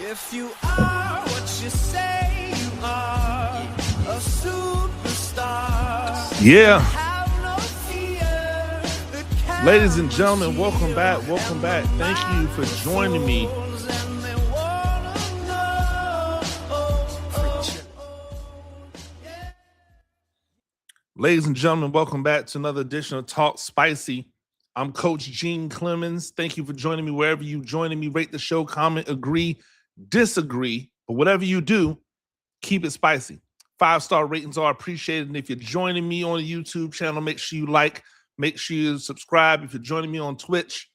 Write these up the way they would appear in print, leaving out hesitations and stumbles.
If you are what you say you are, a superstar. Yeah. Have no fear. Ladies and gentlemen, welcome back. Welcome back. Thank you for joining me. Ladies and gentlemen, welcome back to another edition of Talk Spicy. I'm Coach Gene Clemens. Thank you for joining me wherever you're joining me. Rate the show, comment, agree, disagree, but whatever you do, keep it spicy. 5-star ratings are appreciated. And if you're joining me on the YouTube channel, make sure you like, make sure you subscribe. If you're joining me on Twitch,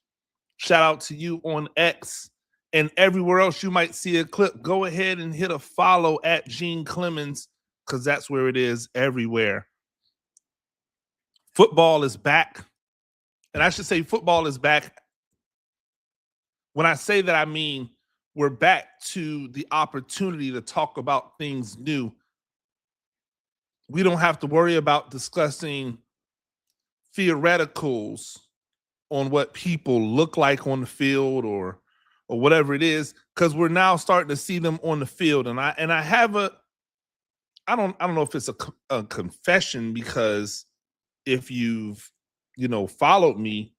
shout out to you on X and everywhere else you might see a clip. Go ahead and hit a follow at Gene Clemens because that's where it is everywhere. Football is back. And I should say football is back. When I say that, I mean we're back to the opportunity to talk about things new. We don't have to worry about discussing theoreticals on what people look like on the field or whatever it is, because we're now starting to see them on the field. And I have I don't know if it's a confession, because if you've followed me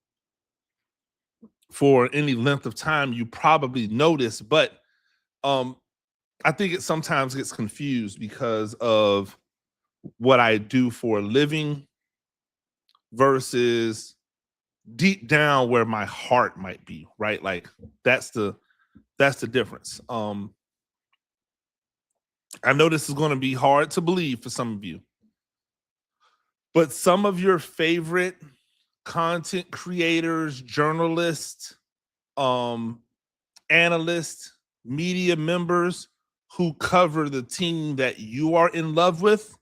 for any length of time, you probably noticed, but I think it sometimes gets confused because of what I do for a living versus deep down where my heart might be, right? Like that's the difference. I know this is going to be hard to believe for some of you, but some of your favorite content creators, journalists, analysts, media members who cover the team that you are in love with,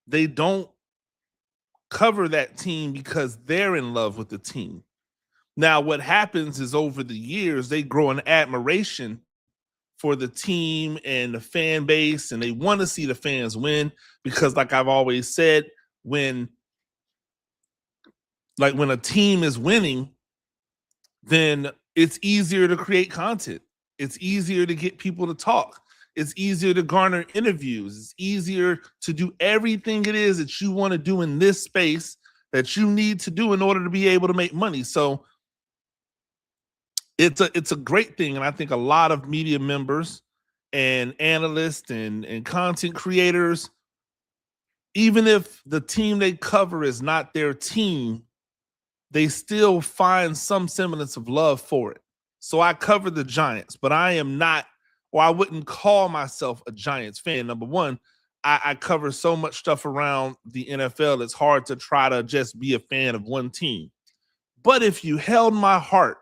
they don't cover that team because they're in love with the team. Now, what happens is over the years, they grow an admiration for the team and the fan base, and they want to see the fans win because, like I've always said, when a team is winning, then it's easier to create content. It's easier to get people to talk. It's easier to garner interviews. It's easier to do everything it is that you want to do in this space that you need to do in order to be able to make money. So it's a great thing. And I think a lot of media members and analysts and content creators, even if the team they cover is not their team, they still find some semblance of love for it. So I cover the Giants, but I am not, or I wouldn't call myself a Giants fan. Number one, I cover so much stuff around the NFL, it's hard to try to just be a fan of one team. But if you held my heart,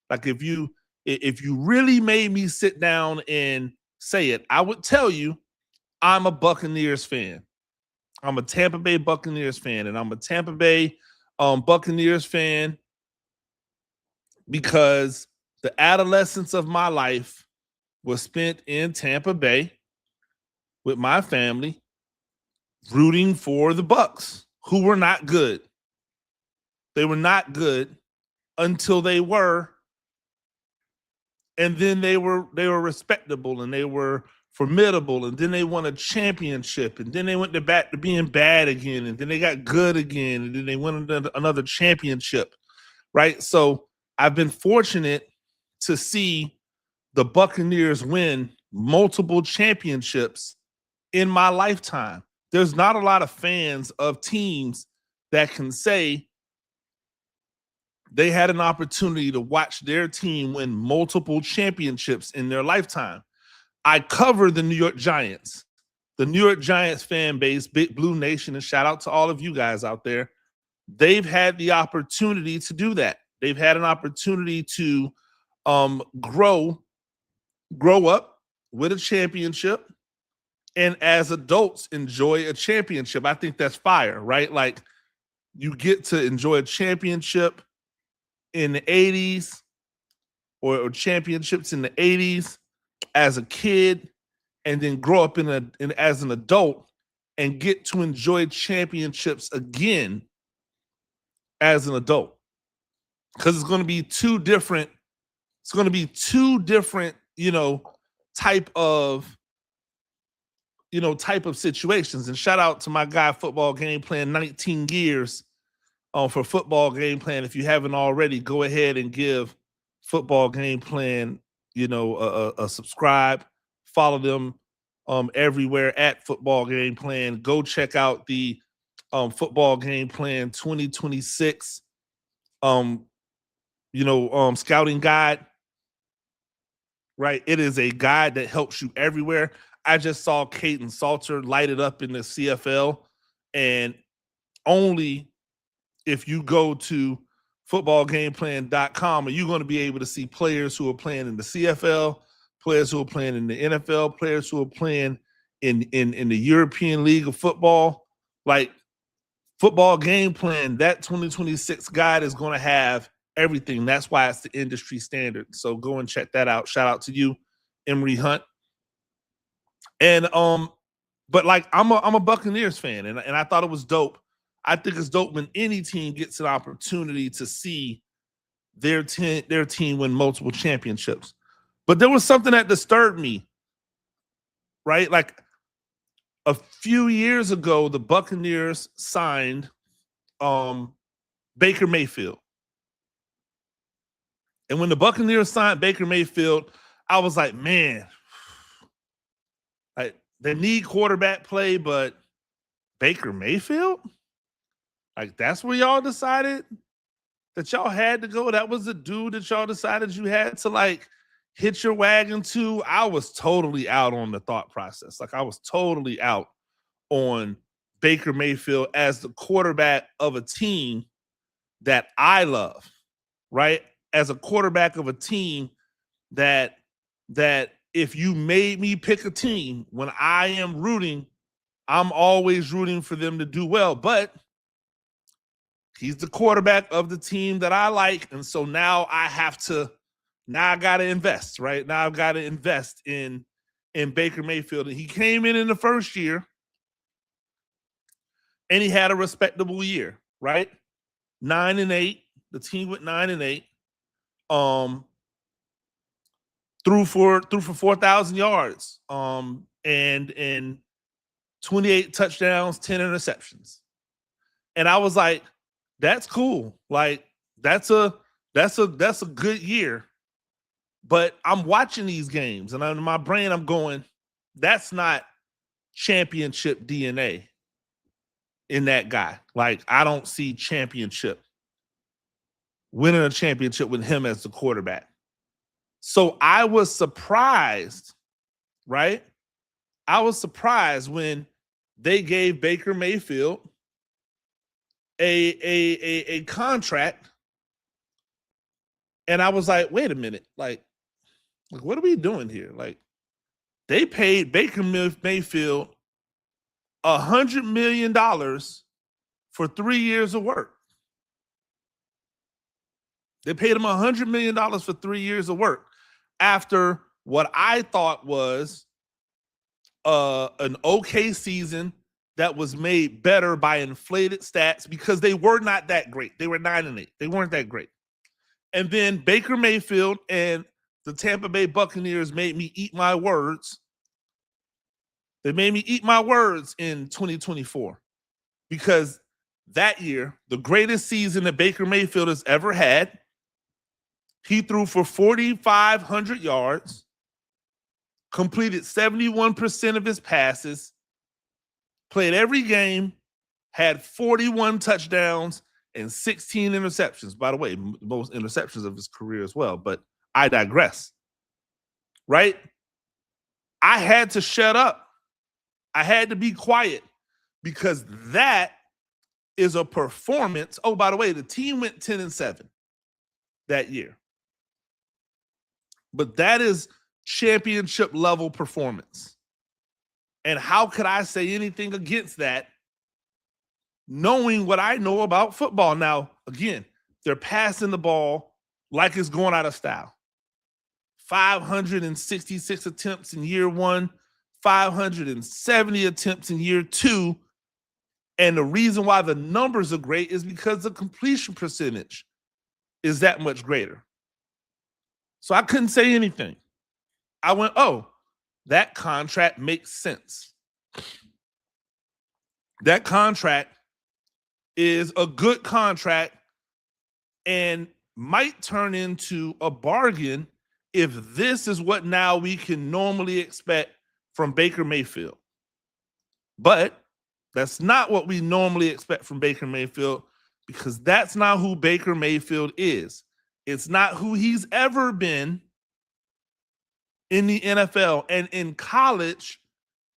like if you really made me sit down and say it, I would tell you I'm a Buccaneers fan. I'm a Tampa Bay Buccaneers fan, and I'm a Tampa Bay Buccaneers fan because the adolescence of my life was spent in Tampa Bay with my family, rooting for the Bucs, who were not good. They were not good until they were, and then they were respectable and they were formidable, and then they won a championship, and then they went back to being bad again, and then they got good again, and then they won another championship, right? So I've been fortunate to see the Buccaneers win multiple championships in my lifetime. There's not a lot of fans of teams that can say they had an opportunity to watch their team win multiple championships in their lifetime. I cover the New York Giants. The New York Giants fan base, Big Blue Nation, and shout out to all of you guys out there. They've had the opportunity to do that. They've had an opportunity to grow up with a championship, and as adults enjoy a championship. I think that's fire, right? Like you get to enjoy a championship in the 80s or championships in the 80s as a kid, and then grow up as an adult and get to enjoy championships again as an adult. Because it's going to be two different, type of situations. And shout out to my guy, Football Game Plan, 19 years for Football Game Plan. If you haven't already, go ahead and give Football Game Plan, a subscribe. Follow them everywhere at Football Game Plan. Go check out the Football Game Plan 2026 scouting guide. Right, it is a guide that helps you everywhere. I just saw Caden Salter light it up in the CFL, and only if you go to footballgameplan.com are you going to be able to see players who are playing in the CFL, players who are playing in the NFL, players who are playing in the European League of Football. Like, Football Game Plan, that 2026 guide is going to have everything. That's why it's the industry standard. So go and check that out. Shout out to you, Emery Hunt. And but like, I'm a Buccaneers fan, and I thought it was dope. I think it's dope when any team gets an opportunity to see their team win multiple championships. But there was something that disturbed me, right? Like, a few years ago, the Buccaneers signed Baker Mayfield. And when the Buccaneers signed Baker Mayfield, I was like, man, they need quarterback play, but Baker Mayfield? Like, that's where y'all decided that y'all had to go? That was the dude that y'all decided you had to, like, hit your wagon to? I was totally out on the thought process. Like, I was totally out on Baker Mayfield as the quarterback of a team that I love, right? As a quarterback of a team that if you made me pick a team, when I am rooting, I'm always rooting for them to do well. But he's the quarterback of the team that I like. And so now I got to invest, right? Now I've got to invest in Baker Mayfield. And he came in the first year, and he had a respectable year, right? 9-8. The team went 9-8. Threw for 4,000 yards, and 28 touchdowns, 10 interceptions. And I was like, that's cool. Like, that's a good year. But I'm watching these games, and in my brain, I'm going, that's not championship DNA in that guy. Like, I don't see winning a championship with him as the quarterback. So I was surprised, right? I was surprised when they gave Baker Mayfield a contract, and I was like, wait a minute, like what are we doing here? Like, they paid Baker Mayfield $100 million for 3 years of work. They paid him $100 million for 3 years of work after what I thought was an okay season that was made better by inflated stats because they were not that great. They were 9-8. They weren't that great. And then Baker Mayfield and the Tampa Bay Buccaneers made me eat my words. They made me eat my words in 2024 because that year, the greatest season that Baker Mayfield has ever had, he threw for 4,500 yards, completed 71% of his passes, played every game, had 41 touchdowns and 16 interceptions. By the way, most interceptions of his career as well, but I digress. Right? I had to shut up. I had to be quiet because that is a performance. Oh, by the way, the team went 10-7 that year. But that is championship level performance. And how could I say anything against that, knowing what I know about football? Now, again, they're passing the ball like it's going out of style. 566 attempts in year one, 570 attempts in year two. And the reason why the numbers are great is because the completion percentage is that much greater. So I couldn't say anything. I went, oh, that contract makes sense. That contract is a good contract and might turn into a bargain if this is what now we can normally expect from Baker Mayfield. But that's not what we normally expect from Baker Mayfield, because that's not who Baker Mayfield is. It's not who he's ever been in the NFL. And in college,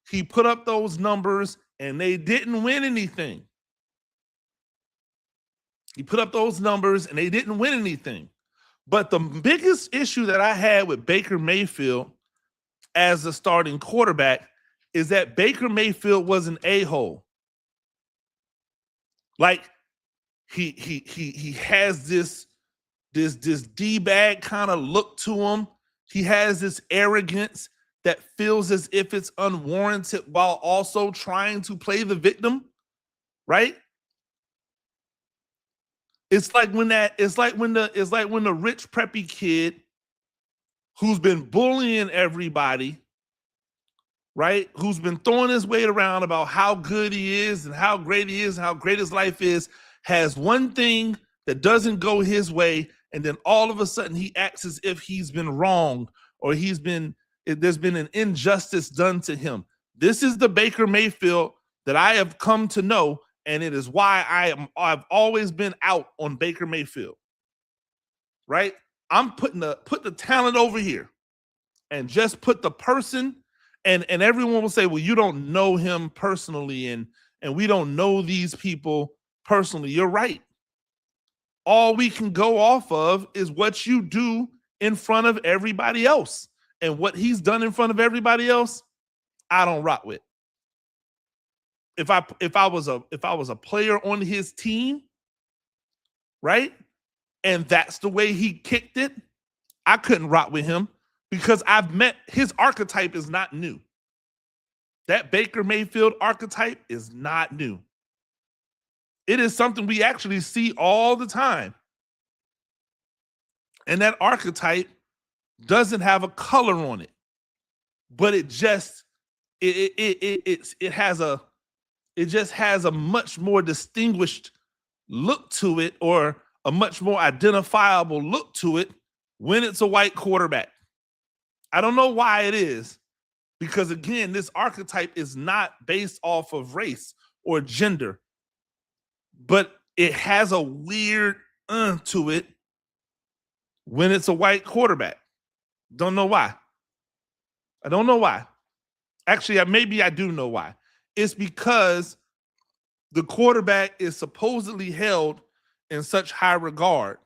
he put up those numbers and they didn't win anything. He put up those numbers and they didn't win anything. But the biggest issue that I had with Baker Mayfield as a starting quarterback is that Baker Mayfield was an a-hole. Like he has this D-bag kind of look to him. He has this arrogance that feels as if it's unwarranted while also trying to play the victim, right? It's like when the rich preppy kid who's been bullying everybody, right? Who's been throwing his weight around about how good he is and how great he is and how great his life is, has one thing that doesn't go his way, and then all of a sudden he acts as if he's been wrong or there's been an injustice done to him. This is the Baker Mayfield that I have come to know, and it is why I've always been out on Baker Mayfield. Right? I'm put the talent over here and just put the person, and everyone will say, well, you don't know him personally, and we don't know these people personally. You're right. All we can go off of is what you do in front of everybody else. And what he's done in front of everybody else, I don't rock with. If I was a player on his team, right? And that's the way he kicked it, I couldn't rock with him, because I've met his archetype is not new. That Baker Mayfield archetype is not new. It is something we actually see all the time. And that archetype doesn't have a color on it, but it just has a much more distinguished look to it, or a much more identifiable look to it when it's a white quarterback. I don't know why it is, because again, this archetype is not based off of race or gender, but it has a weird to it when it's a white quarterback. Don't know why. I don't know why. Actually, maybe I do know why. It's because the quarterback is supposedly held in such high regard.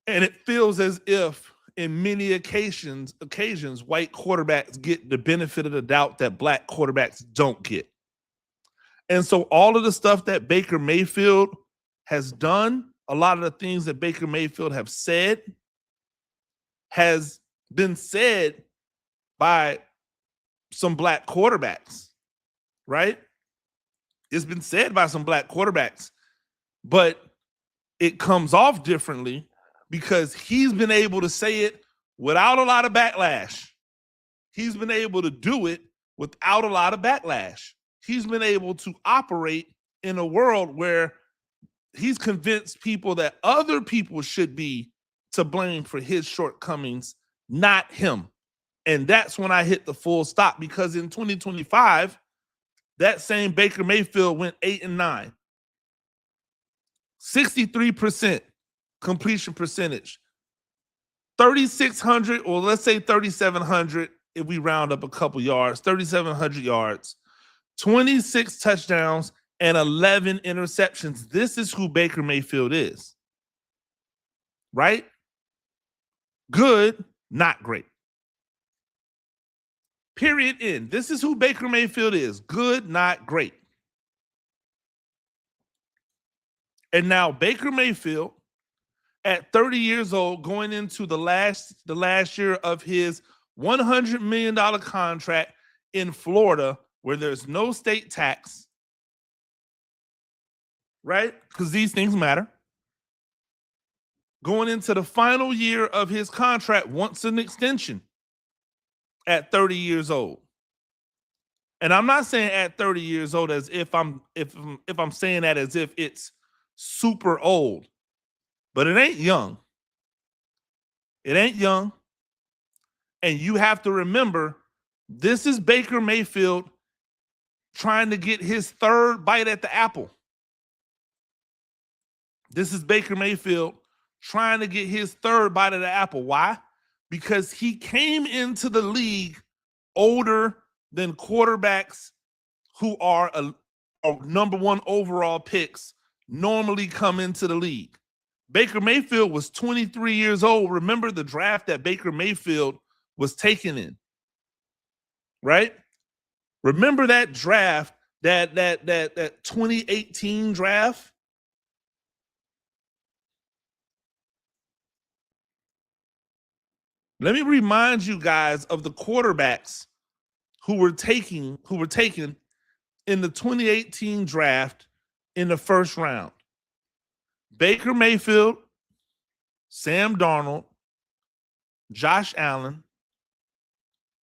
And it feels as if in many occasions, white quarterbacks get the benefit of the doubt that black quarterbacks don't get. And so all of the stuff that Baker Mayfield has done, a lot of the things that Baker Mayfield have said, has been said by some black quarterbacks, right? It's been said by some black quarterbacks, but it comes off differently because he's been able to say it without a lot of backlash. He's been able to do it without a lot of backlash. He's been able to operate in a world where he's convinced people that other people should be to blame for his shortcomings, not him. And that's when I hit the full stop, because in 2025, that same Baker Mayfield went 8-9. 63% completion percentage. 3,600, or let's say 3,700 if we round up a couple yards, 3,700 yards, 26 touchdowns, and 11 interceptions. This is who Baker Mayfield is. Right? Good, not great. Period. End. This is who Baker Mayfield is. Good, not great. And now Baker Mayfield, at 30 years old, going into the last year of his $100 million contract in Florida, where there's no state tax, right? Because these things matter. Going into the final year of his contract, wants an extension. at 30 years old. And I'm not saying at 30 years old as if I'm saying that as if it's super old, but it ain't young. It ain't young. And you have to remember, this is Baker Mayfield trying to get his third bite at the apple. This is Baker Mayfield trying to get his third bite of the apple. Why? Because he came into the league older than quarterbacks who are number one overall picks normally come into the league. Baker Mayfield was 23 years old. Remember the draft that Baker Mayfield was taken in, right? Remember that draft, that 2018 draft? Let me remind you guys of the quarterbacks who were taken in the 2018 draft in the first round. Baker Mayfield, Sam Darnold, Josh Allen,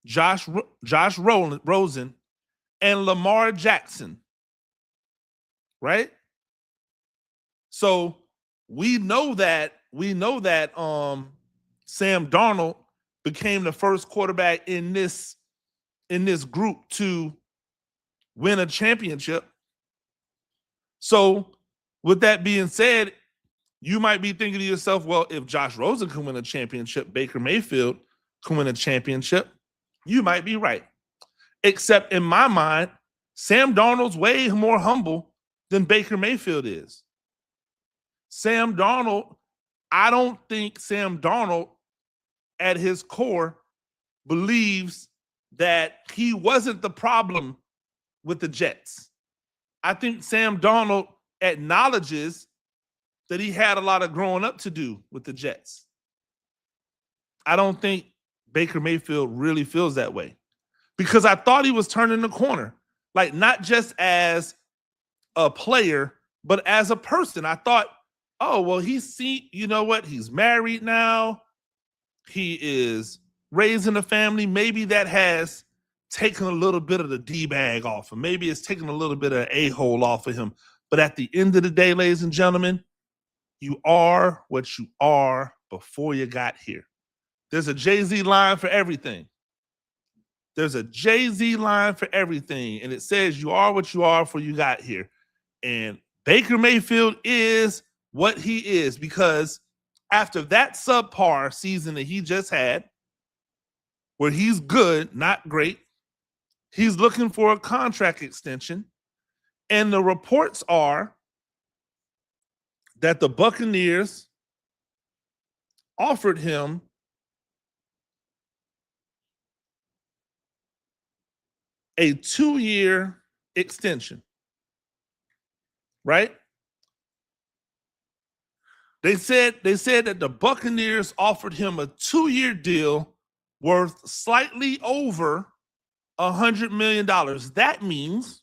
Josh Rosen, and Lamar Jackson. Right? So we know that Sam Darnold became the first quarterback in this group to win a championship. So with that being said, you might be thinking to yourself, well, if Josh Rosen can win a championship, Baker Mayfield can win a championship. You might be right. Except in my mind, Sam Darnold's way more humble than Baker Mayfield is. Sam Darnold, I don't think Sam Darnold at his core believes that he wasn't the problem with the Jets. I think Sam Darnold acknowledges that he had a lot of growing up to do with the Jets. I don't think Baker Mayfield really feels that way, because I thought he was turning the corner, like not just as a player, but as a person. I thought, oh, well, you know what? He's married now. He is raising a family. Maybe that has taken a little bit of the D-bag off him. Maybe it's taken a little bit of a-hole off of him. But at the end of the day, ladies and gentlemen, you are what you are before you got here. There's a Jay-Z line for everything. There's a Jay-Z line for everything. And it says you are what you are before you got here. And Baker Mayfield is what he is, because after that subpar season that he just had, where he's good, not great, he's looking for a contract extension. And the reports are that the Buccaneers offered him a 2-year extension, right? They said that the Buccaneers offered him a 2-year deal worth slightly over $100 million. That means,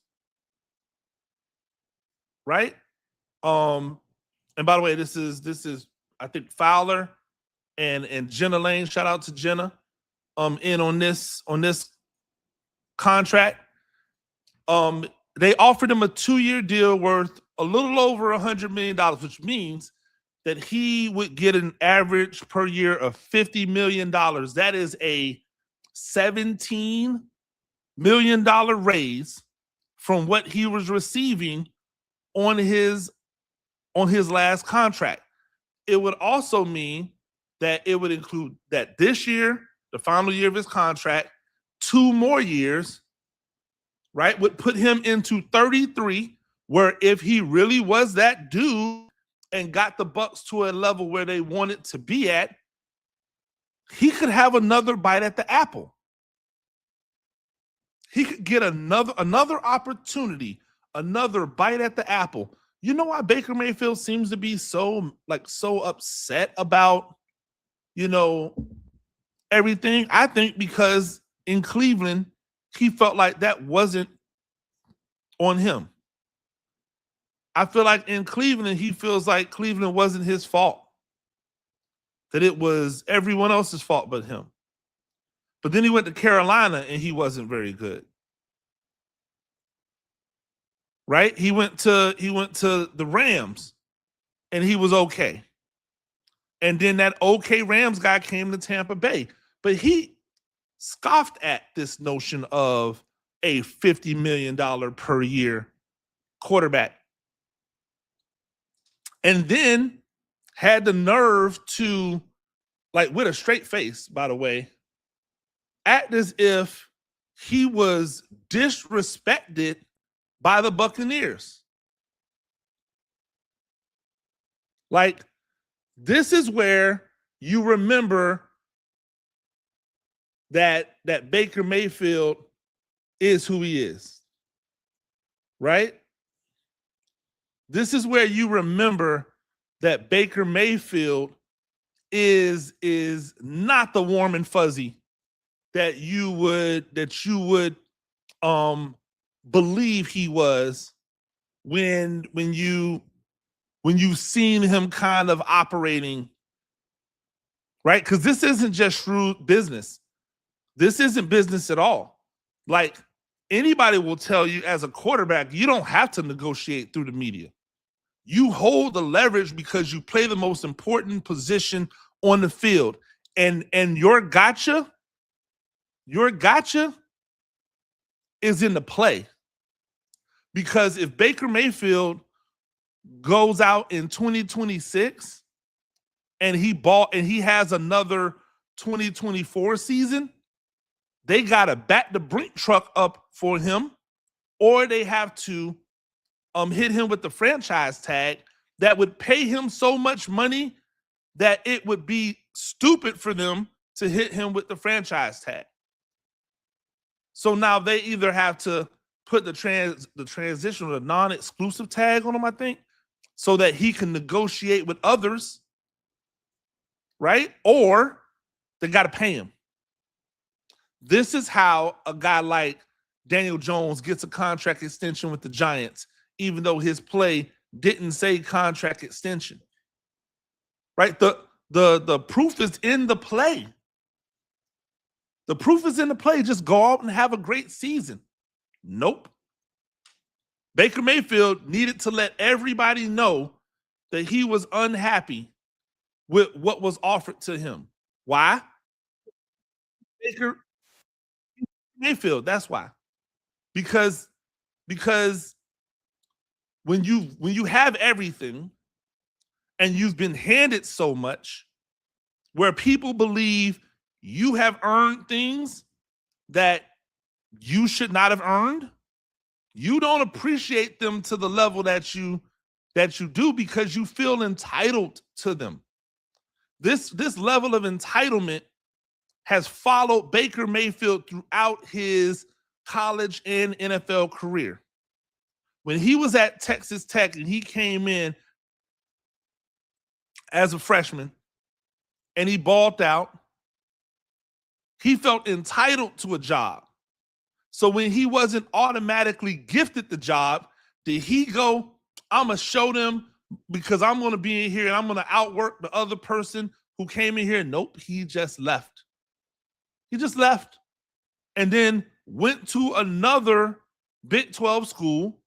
right? And by the way, this is I think Fowler and Jenna Lane. Shout out to Jenna. In on this contract. They offered him a 2-year deal worth a little over $100 million, which means that he would get an average per year of $50 million. That is a $17 million raise from what he was receiving on his last contract. It would also mean that it would include that this year, the final year of his contract, 2 more years, right, would put him into 33, where if he really was that dude and got the Bucks to a level where they wanted to be at, he could have another bite at the apple. He could get another opportunity, another bite at the apple. You know why Baker Mayfield seems to be so upset about, everything? I think because in Cleveland, he felt like that wasn't on him. I feel like in Cleveland, he feels like Cleveland wasn't his fault, that it was everyone else's fault but him. But then he went to Carolina and he wasn't very good. Right? He went to the Rams and he was okay. And then that okay Rams guy came to Tampa Bay. But he scoffed at this notion of a $50 million per year quarterback. And then had the nerve to, like, with a straight face, by the way, act as if he was disrespected by the Buccaneers. Like, this is where you remember that Baker Mayfield is who he is, right? This is where you remember that Baker Mayfield is not the warm and fuzzy that you would believe he was when you seen him kind of operating, right? Because this isn't just shrewd business. This isn't business at all. Like, anybody will tell you as a quarterback, you don't have to negotiate through the media. You hold the leverage because you play the most important position on the field. And your gotcha is in the play. Because if Baker Mayfield goes out in 2026 and he has another 2024 season, they got to back the brink truck up for him, or they have to hit him with the franchise tag that would pay him so much money that it would be stupid for them to hit him with the franchise tag. So now they either have to put the transition or the non-exclusive tag on him, I think, so that he can negotiate with others, right? Or they got to pay him. This is how a guy like Daniel Jones gets a contract extension with the Giants, even though his play didn't say contract extension. Right? The proof is in the play. The proof is in the play. Just go out and have a great season. Nope. Baker Mayfield needed to let everybody know that he was unhappy with what was offered to him. Why? Baker Mayfield, that's why. Because when you have everything and you've been handed so much, where people believe you have earned things that you should not have earned, you don't appreciate them to the level that you do because you feel entitled to them. This level of entitlement has followed Baker Mayfield throughout his college and NFL career. When he was at Texas Tech and he came in as a freshman and he balled out, he felt entitled to a job. So when he wasn't automatically gifted the job, did he go, I'm going to show them because I'm going to be in here and I'm going to outwork the other person who came in here? Nope, he just left. He just left and then went to another Big 12 school,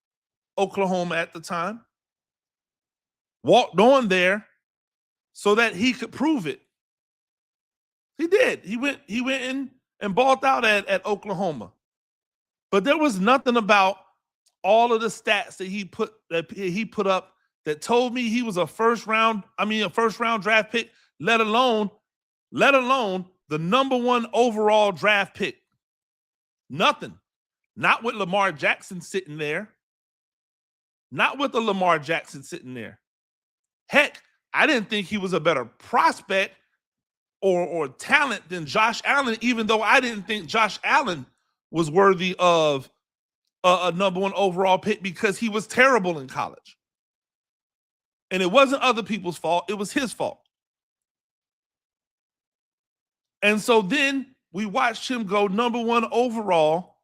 Oklahoma at the time, walked on there so that he could prove it. He did. He went in and balled out at Oklahoma. But there was nothing about all of the stats that he put up that told me he was a first round draft pick, let alone the number 1 overall draft pick. Nothing. Not with Lamar Jackson sitting there. Not with the Lamar Jackson sitting there. Heck, I didn't think he was a better prospect or talent than Josh Allen, even though I didn't think Josh Allen was worthy of a number 1 overall pick because he was terrible in college. And it wasn't other people's fault. It was his fault. And so then we watched him go number 1 overall,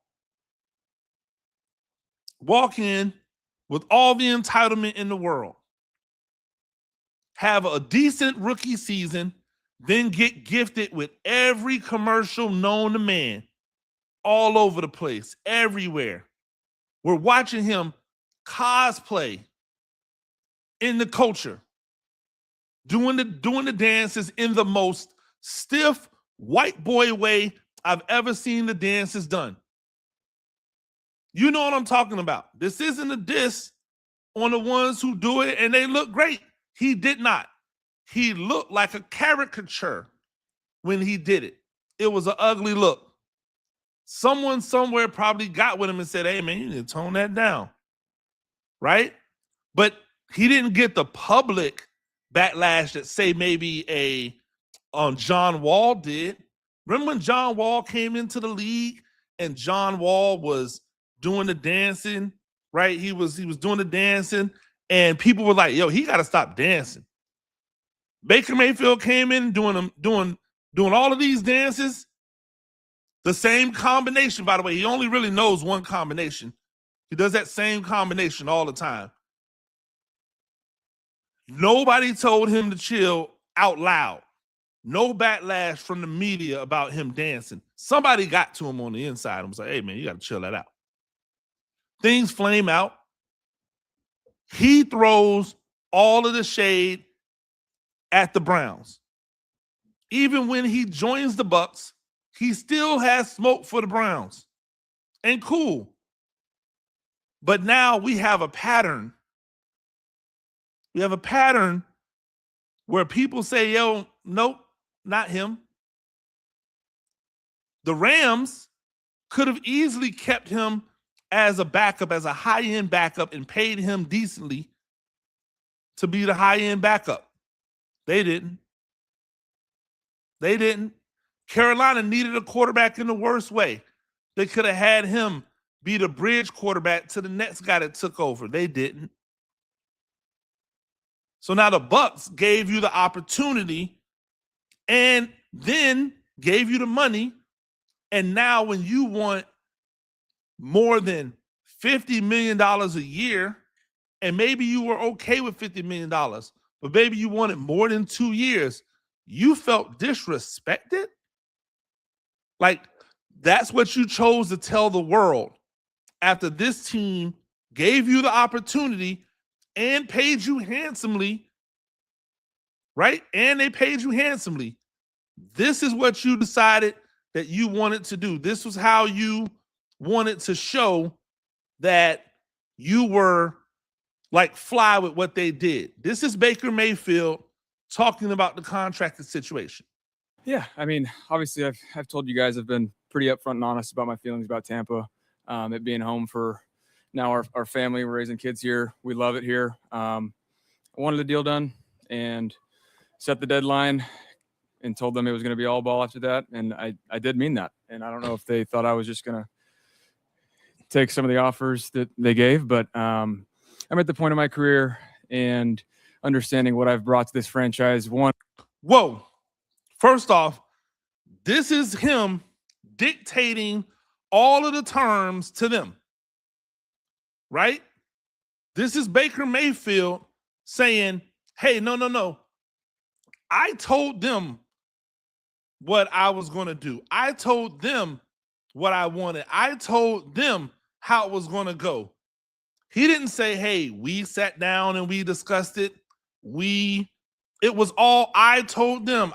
walk in with all the entitlement in the world, have a decent rookie season, then get gifted with every commercial known to man all over the place, everywhere. We're watching him cosplay in the culture, doing the dances in the most stiff white boy way I've ever seen the dances done. You know what I'm talking about. This isn't a diss on the ones who do it and they look great. He did not. He looked like a caricature when he did it. It was an ugly look. Someone somewhere probably got with him and said, hey, man, you need to tone that down. Right? But he didn't get the public backlash that, say, maybe John Wall did. Remember when John Wall came into the league and John Wall was doing the dancing, right? He was doing the dancing and people were like, yo, he got to stop dancing. Baker Mayfield came in doing all of these dances. The same combination, by the way. He only really knows one combination. He does that same combination all the time. Nobody told him to chill out loud. No backlash from the media about him dancing. Somebody got to him on the inside and was like, hey, man, you got to chill that out. Things flame out. He throws all of the shade at the Browns. Even when he joins the Bucs, he still has smoke for the Browns. And cool. But now we have a pattern. We have a pattern where people say, yo, nope, not him. The Rams could have easily kept him as a backup, as a high-end backup, and paid him decently to be the high-end backup. They didn't. They didn't. Carolina needed a quarterback in the worst way. They could have had him be the bridge quarterback to the next guy that took over. They didn't. So now the Bucs gave you the opportunity and then gave you the money. And now when you want more than $50 million a year, and maybe you were okay with $50 million, but maybe you wanted more than 2 years, you felt disrespected? Like, that's what you chose to tell the world after this team gave you the opportunity and paid you handsomely, right? And they paid you handsomely. This is what you decided that you wanted to do. This was how you wanted to show that you were like fly with what they did. This is Baker Mayfield talking about the contracted situation. Yeah, I mean, obviously, I've told you guys I've been pretty upfront and honest about my feelings about Tampa. It being home for now our family. We're raising kids here. We love it here. I wanted the deal done and set the deadline and told them it was going to be all ball after that. And I did mean that. And I don't know if they thought I was just going to take some of the offers that they gave, but I'm at the point of my career and understanding what I've brought to this franchise. Whoa. First off, this is him dictating all of the terms to them, right? This is Baker Mayfield saying, hey, no. I told them what I was going to do. I told them what I wanted. I told them how it was going to go. He didn't say, hey, we sat down and we discussed it. It was all I told them.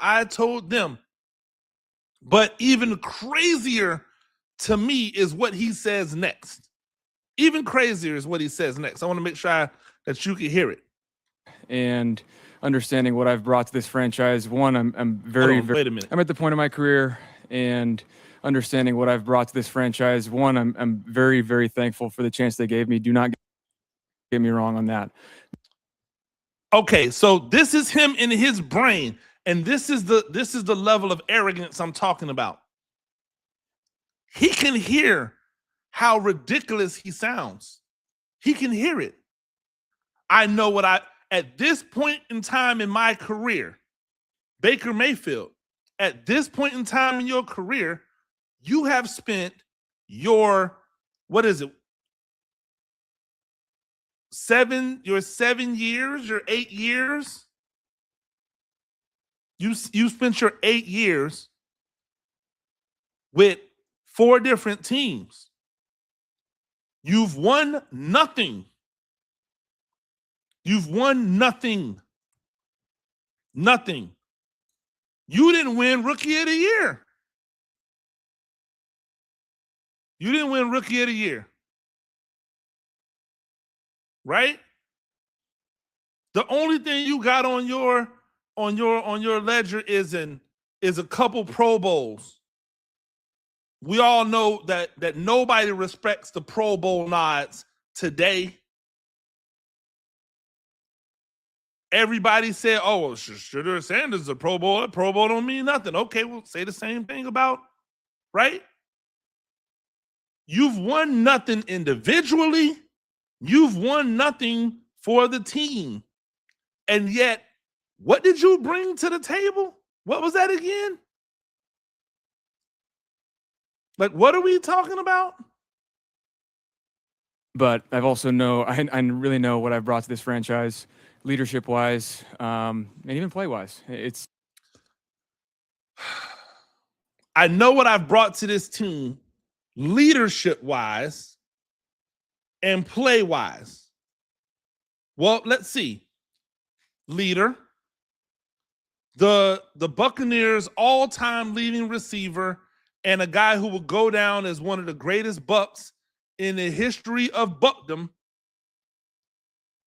But even crazier to me is what he says next. Even crazier is what he says next. I want to make sure that you can hear it. And understanding what I've brought to this franchise. One, I'm very, wait a minute. I'm at the point of my career and understanding what I've brought to this franchise. One, I'm very, very thankful for the chance they gave me. Do not get me wrong on that. Okay, so this is him in his brain, and this is the level of arrogance I'm talking about. He can hear how ridiculous he sounds. He can hear it. I know at this point in time in my career, Baker Mayfield, at this point in time in your career, you have spent your, what is it? 7 years, your 8 years You spent your 8 years with 4 different teams. You've won nothing. You've won nothing. Nothing. You didn't win Rookie of the Year. You didn't win Rookie of the Year. Right? The only thing you got on your ledger is a couple Pro Bowls. We all know that nobody respects the Pro Bowl nods today. Everybody said, "Oh, well, Shedeur Sanders is a Pro Bowler. Pro Bowl don't mean nothing." Okay, we'll say the same thing about, right? You've won nothing individually. You've won nothing for the team. And yet, what did you bring to the table? What was that again? Like, what are we talking about? But I've also I really know what I've brought to this franchise, leadership wise, and even play wise. I know what I've brought to this team, leadership wise and play wise. Well, let's see. Leader, the Buccaneers' all-time leading receiver, and a guy who will go down as one of the greatest Bucs in the history of Buckdom,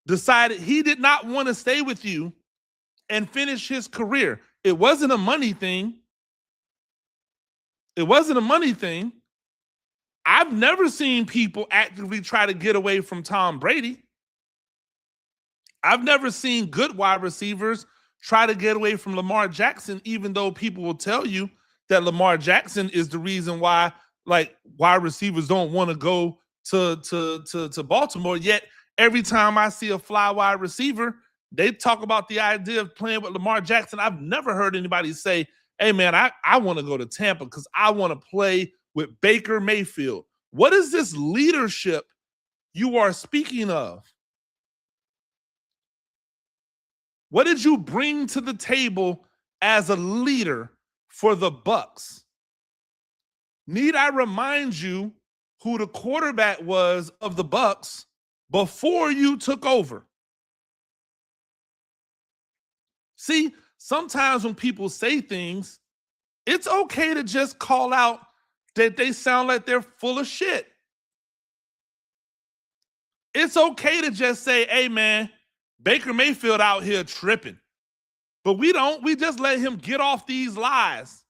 decided he did not want to stay with you and finish his career. It wasn't a money thing. It wasn't a money thing. I've never seen people actively try to get away from Tom Brady. I've never seen good wide receivers try to get away from Lamar Jackson, even though people will tell you that Lamar Jackson is the reason why, like, wide receivers don't want to go to Baltimore. Yet every time I see a fly wide receiver, they talk about the idea of playing with Lamar Jackson. I've never heard anybody say, "Hey, man, I want to go to Tampa because I want to play with Baker Mayfield." What is this leadership you are speaking of? What did you bring to the table as a leader for the Bucs? Need I remind you who the quarterback was of the Bucs before you took over? See, sometimes when people say things, it's okay to just call out that they sound like they're full of shit. It's okay to just say, "Hey, man, Baker Mayfield out here tripping." But we don't. We just let him get off these lies.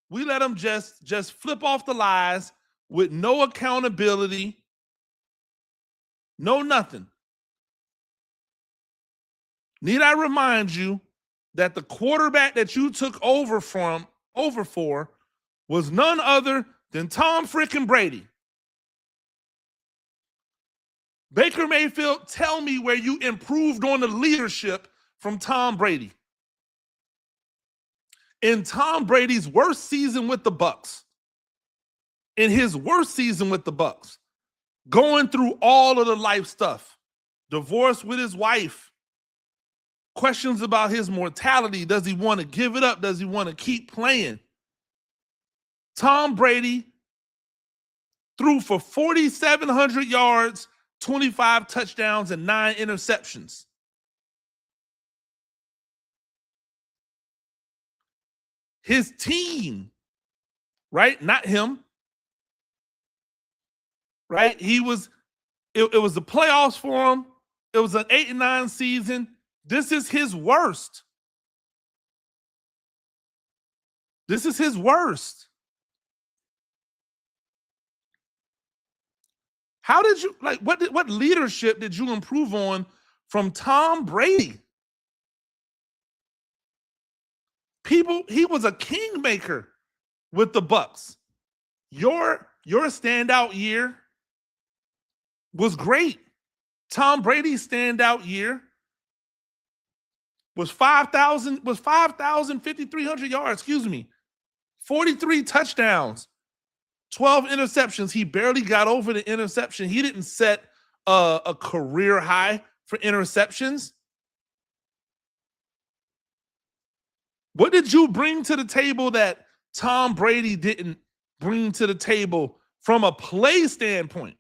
We let him just flip off the lies with no accountability, no nothing. Need I remind you that the quarterback that you took over for was none other than Tom freaking Brady? Baker Mayfield, tell me where you improved on the leadership from Tom Brady. In Tom Brady's worst season with the Bucs, in his worst season with the Bucs, going through all of the life stuff, divorce with his wife, questions about his mortality. Does he want to give it up? Does he want to keep playing? Tom Brady threw for 4,700 yards, 25 touchdowns, and 9 interceptions. His team, right? Not him, right? It was the playoffs for him. It was an 8-9 season. This is his worst. This is his worst. How did you, like, what leadership did you improve on from Tom Brady? He was a kingmaker with the Bucs. Your standout year was great. Tom Brady's standout year was 5,300 yards, 43 touchdowns, 12 interceptions. He barely got over the interception. He didn't set a career high for interceptions. What did you bring to the table that Tom Brady didn't bring to the table from a play standpoint?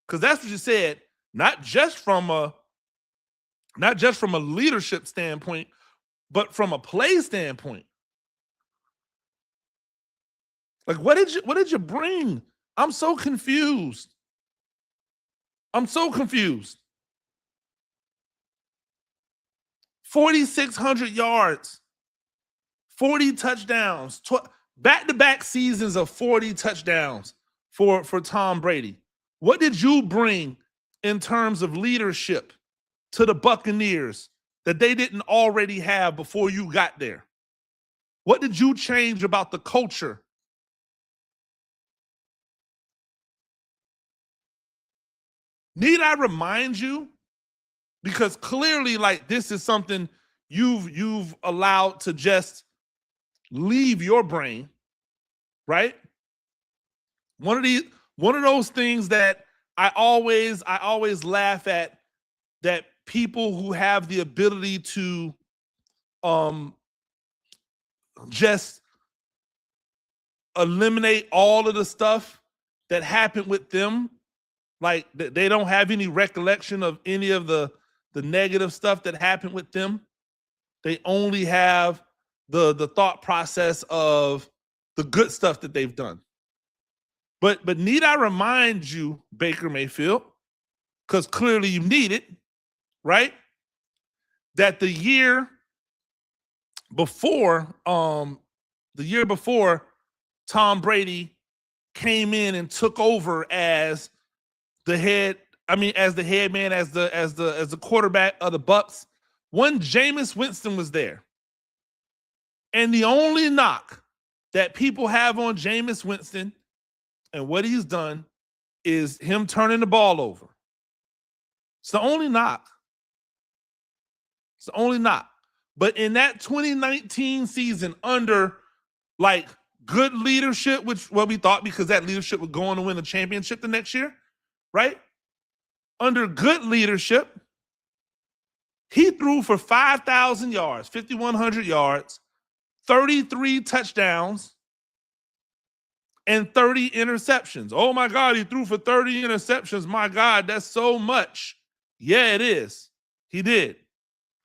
Because that's what you said, not just from a leadership standpoint, but from a play standpoint. Like, what did you bring? I'm so confused. 4,600 yards, 40 touchdowns, back-to-back seasons of 40 touchdowns for Tom Brady. What did you bring in terms of leadership to the Buccaneers that they didn't already have before you got there? What did you change about the culture? Need I remind you? Because clearly, like, this is something you've allowed to just leave your brain, right? One of those things that I always laugh at, that people who have the ability to just eliminate all of the stuff that happened with them. Like, they don't have any recollection of any of the negative stuff that happened with them. They only have the thought process of the good stuff that they've done. But need I remind you, Baker Mayfield, because clearly you need it, right? That the year before Tom Brady came in and took over as the head man, as the quarterback of the Bucs, when Jameis Winston was there. And the only knock that people have on Jameis Winston and what he's done is him turning the ball over. It's the only knock. But in that 2019 season, under like good leadership, which what we thought, because that leadership would go on to win the championship the next year, right? Under good leadership, he threw for 5,000 yards, 5,100 yards, 33 touchdowns, and 30 interceptions. Oh my God, he threw for 30 interceptions. My God, that's so much. Yeah, it is. He did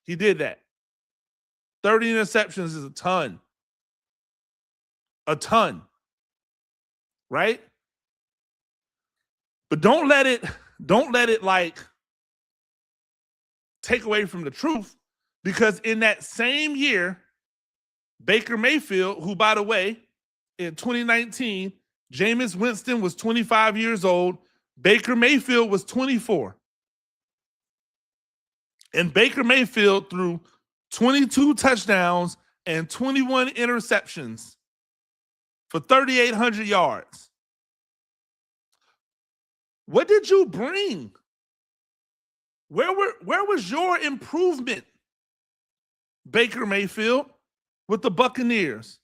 that. 30 interceptions is a ton. Right? But don't let it like take away from the truth, because in that same year, Baker Mayfield, who, by the way, in 2019, Jameis Winston was 25 years old. Baker Mayfield was 24. And Baker Mayfield threw 22 touchdowns and 21 interceptions for 3,800 yards. What did you bring? Where was your improvement, Baker Mayfield, with the Buccaneers?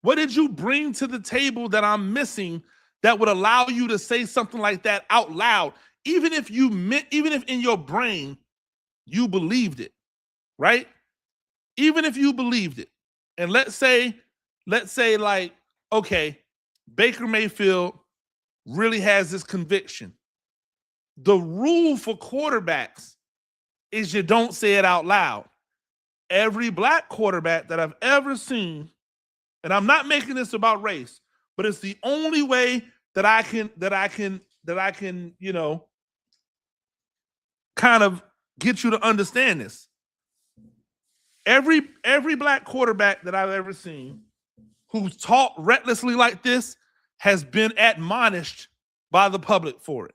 What did you bring to the table that I'm missing that would allow you to say something like that out loud, even if in your brain you believed it, right? Even if you believed it. And let's say like, okay, Baker Mayfield really has this conviction. The rule for quarterbacks is you don't say it out loud. Every black quarterback that I've ever seen, and I'm not making this about race, but it's the only way that I can, you know, kind of get you to understand this. Every black quarterback that I've ever seen who's taught recklessly like this has been admonished by the public for it.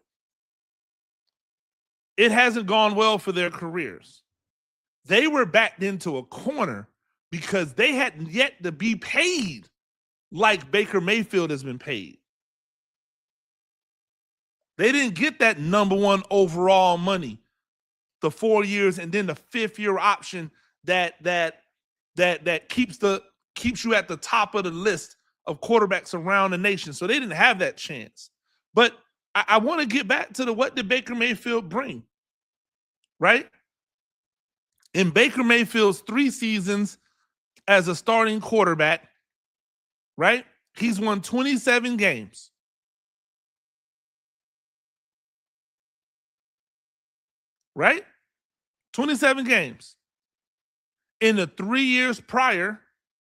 It hasn't gone well for their careers. They were backed into a corner because they hadn't yet to be paid like Baker Mayfield has been paid. They didn't get that number one overall money, the 4 years, and then the 5th year option that keeps you at the top of the list of quarterbacks around the nation. So they didn't have that chance. But I want to get back to what did Baker Mayfield bring, right? In Baker Mayfield's 3 seasons as a starting quarterback, right? He's won 27 games. Right? 27 games. In the 3 years prior,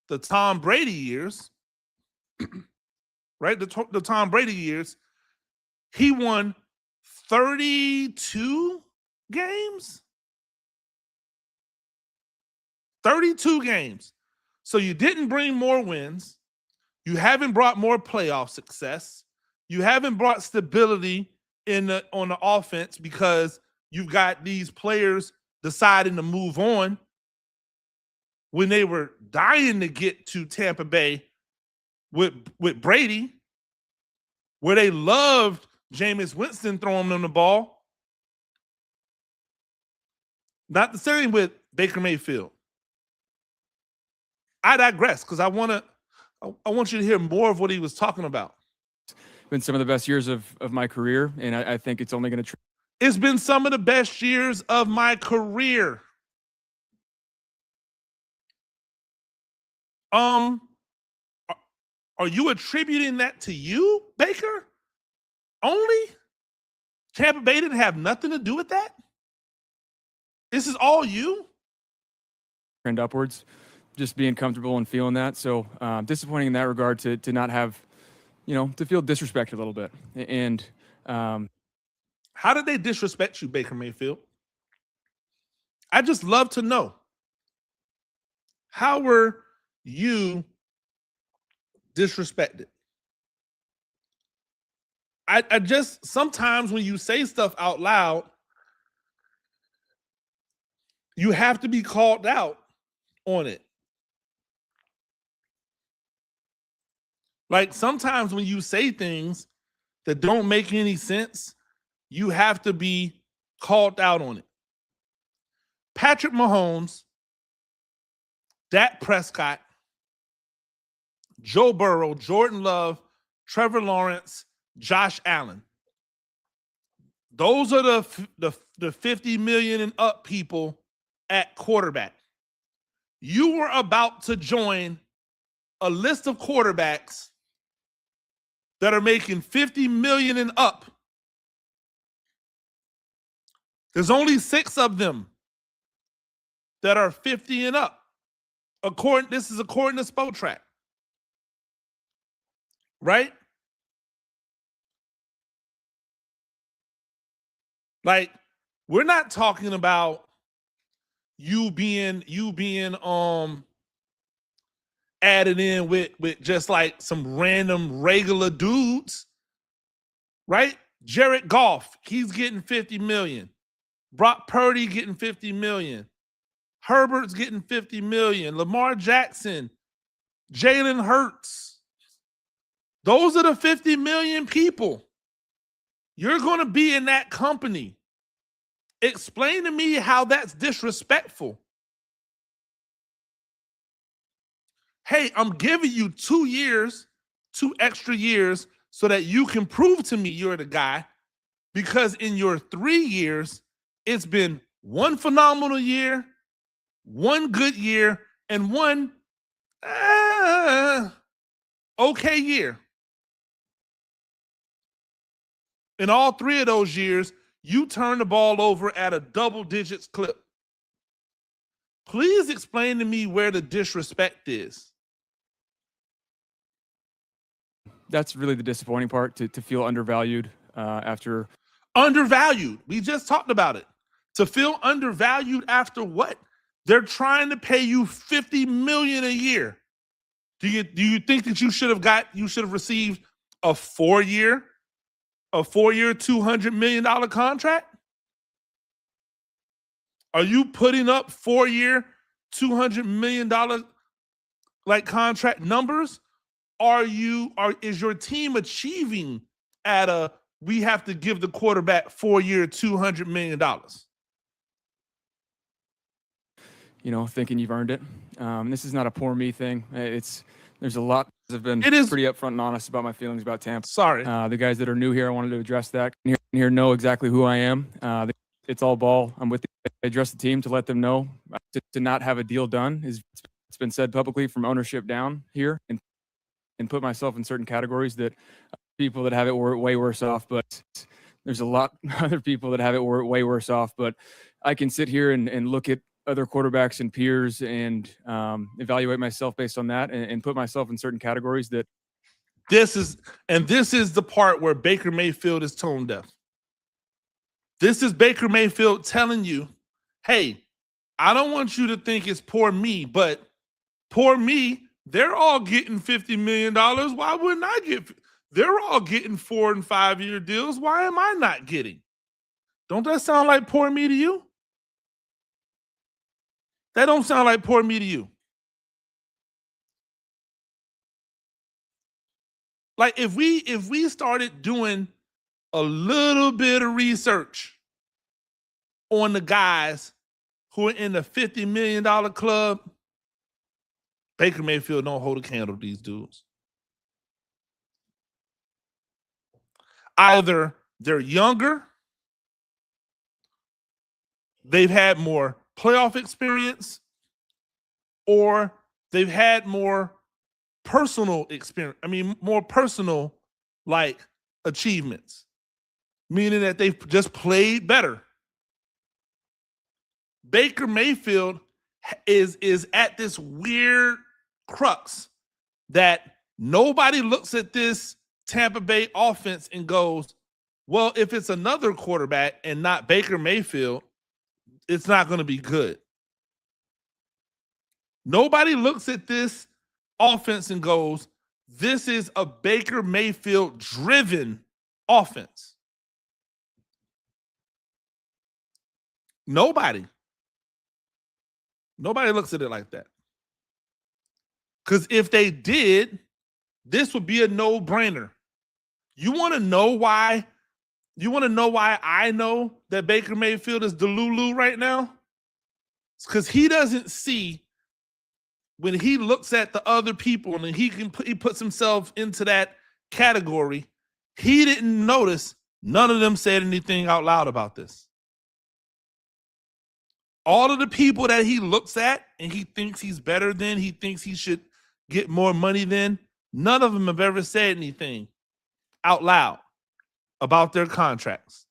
the Tom Brady years, right? The Tom Brady years, he won 32 games. 32 games. So you didn't bring more wins. You haven't brought more playoff success. You haven't brought stability on the offense because you've got these players deciding to move on when they were dying to get to Tampa Bay with Brady, where they loved Jameis Winston throwing them the ball. Not the same with Baker Mayfield. I digress because I want you to hear more of what he was talking about. Been some of the best years of my career, and I think it's only going to. It's been some of the best years of my career. Are you attributing that to you, Baker? Only? Tampa Bay didn't have nothing to do with that? This is all you? Trend upwards, just being comfortable and feeling that. So disappointing in that regard to not have, to feel disrespected a little bit. And how did they disrespect you, Baker Mayfield? I just love to know. How were you disrespected? I just, sometimes when you say stuff out loud, you have to be called out on it. Like sometimes when you say things that don't make any sense, you have to be called out on it. Patrick Mahomes, Dak Prescott, Joe Burrow, Jordan Love, Trevor Lawrence, Josh Allen. Those are the 50 million and up people at quarterback. You were about to join a list of quarterbacks that are making 50 million and up. There's only 6 of them that are 50 and up. This is according to Spotrac. Right? Like, we're not talking about you being added in with just like some random regular dudes, right? Jared Goff, he's getting 50 million. Brock Purdy getting 50 million. Herbert's getting 50 million. Lamar Jackson, Jalen Hurts. Those are the 50 million people. You're going to be in that company. Explain to me how that's disrespectful. Hey, I'm giving you 2 years, 2 extra years, so that you can prove to me you're the guy. Because in your 3 years, it's been 1 phenomenal year, 1 good year, and 1 okay year. In all 3 of those years, you turn the ball over at a double digits clip. Please explain to me where the disrespect is. That's really the disappointing part, to feel undervalued after. Undervalued. We just talked about it. To feel undervalued after what? They're trying to pay you $50 million a year. Do you think that you should have received a 4-year $200 million contract? Are you putting up 4-year $200 million like contract numbers? Is your team achieving at we have to give the quarterback 4-year $200 million? Thinking you've earned it. This is not a poor me thing. There's a lot. I've been pretty upfront and honest about my feelings about Tampa. Sorry. The guys that are new here, I wanted to address that. Here know exactly who I am. It's all ball. I'm with the I address the team to let them know to not have a deal done is, it's been said publicly from ownership down here, and put myself in certain categories that people that have it were way worse off, but there's a lot other people that have it were way worse off. But I can sit here and look at other quarterbacks and peers and evaluate myself based on that, and put myself in certain categories that This is the part where Baker Mayfield is tone deaf. This is Baker Mayfield telling you, hey, I don't want you to think it's poor me, but poor me, they're all getting $50 million. Why wouldn't I get? They're all getting 4 and 5 year deals. Why am I not getting? Don't that sound like poor me to you? That don't sound like poor me to you. Like if we started doing a little bit of research on the guys who are in the $50 million club, Baker Mayfield don't hold a candle to these dudes. Either they're younger, they've had more playoff experience, or they've had more personal experience. I mean, more personal like achievements, meaning that they've just played better. Baker Mayfield is at this weird crux that nobody looks at this Tampa Bay offense and goes, well, if it's another quarterback and not Baker Mayfield, it's not going to be good. Nobody looks at this offense and goes, this is a Baker Mayfield driven offense. Nobody looks at it like that. Because if they did, this would be a no-brainer. You want to know why? You want to know why I know that Baker Mayfield is the Lulu right now? It's because he doesn't see, when he looks at the other people and he puts himself into that category, he didn't notice none of them said anything out loud about this. All of the people that he looks at and he thinks he's better than, he thinks he should get more money than, none of them have ever said anything out loud about their contracts.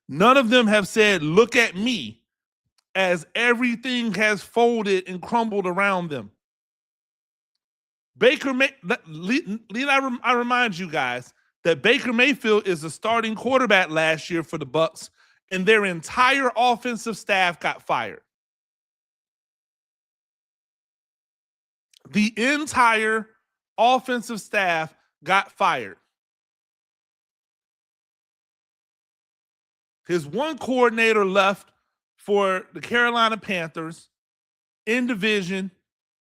None of them have said, look at me, as everything has folded and crumbled around them. I remind you guys that Baker Mayfield is the starting quarterback last year for the Bucs, and their entire offensive staff got fired. The entire offensive staff got fired. His one coordinator left for the Carolina Panthers in division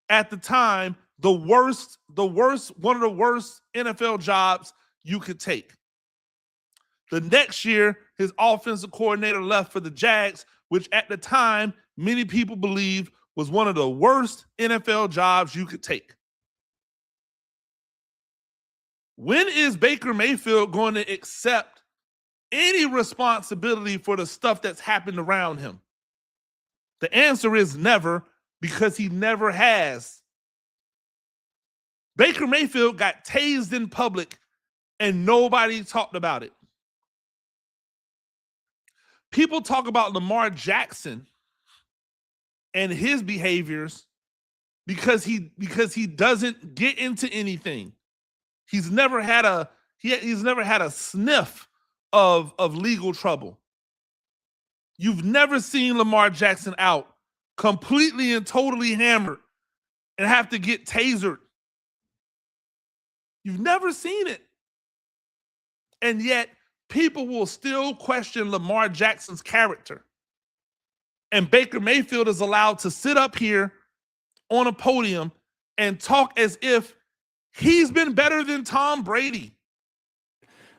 at the time, one of the worst NFL jobs you could take. The next year, his offensive coordinator left for the Jags, which at the time, many people believe was one of the worst NFL jobs you could take. When is Baker Mayfield going to accept any responsibility for the stuff that's happened around him? The answer is never, because he never has. Baker Mayfield got tased in public and nobody talked about it. People talk about Lamar Jackson and his behaviors because he doesn't get into anything. He's never had a sniff of legal trouble. You've never seen Lamar Jackson out completely and totally hammered and have to get tasered. You've never seen it. And yet people will still question Lamar Jackson's character. And Baker Mayfield is allowed to sit up here on a podium and talk as if he's been better than Tom Brady.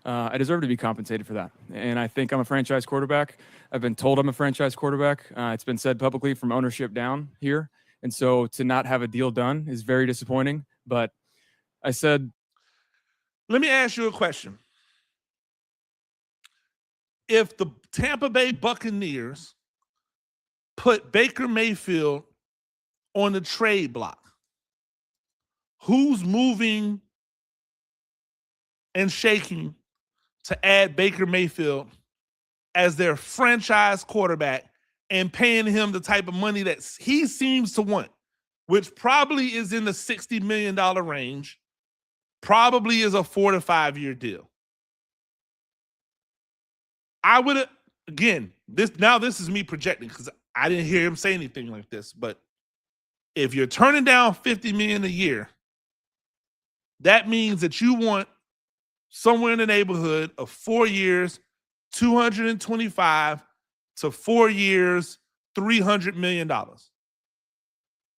I deserve to be compensated for that. And I think I'm a franchise quarterback. I've been told I'm a franchise quarterback. It's been said publicly from ownership down here. And so to not have a deal done is very disappointing. But I said, let me ask you a question. If the Tampa Bay Buccaneers put Baker Mayfield on the trade block? Who's moving and shaking to add Baker Mayfield as their franchise quarterback and paying him the type of money that he seems to want, which probably is in the $60 million range, probably is a 4 to 5 year deal? I would have, again, this is me projecting because I didn't hear him say anything like this, but if you're turning down $50 million a year, that means that you want somewhere in the neighborhood of 4 years, 225 to 4 years, $300 million.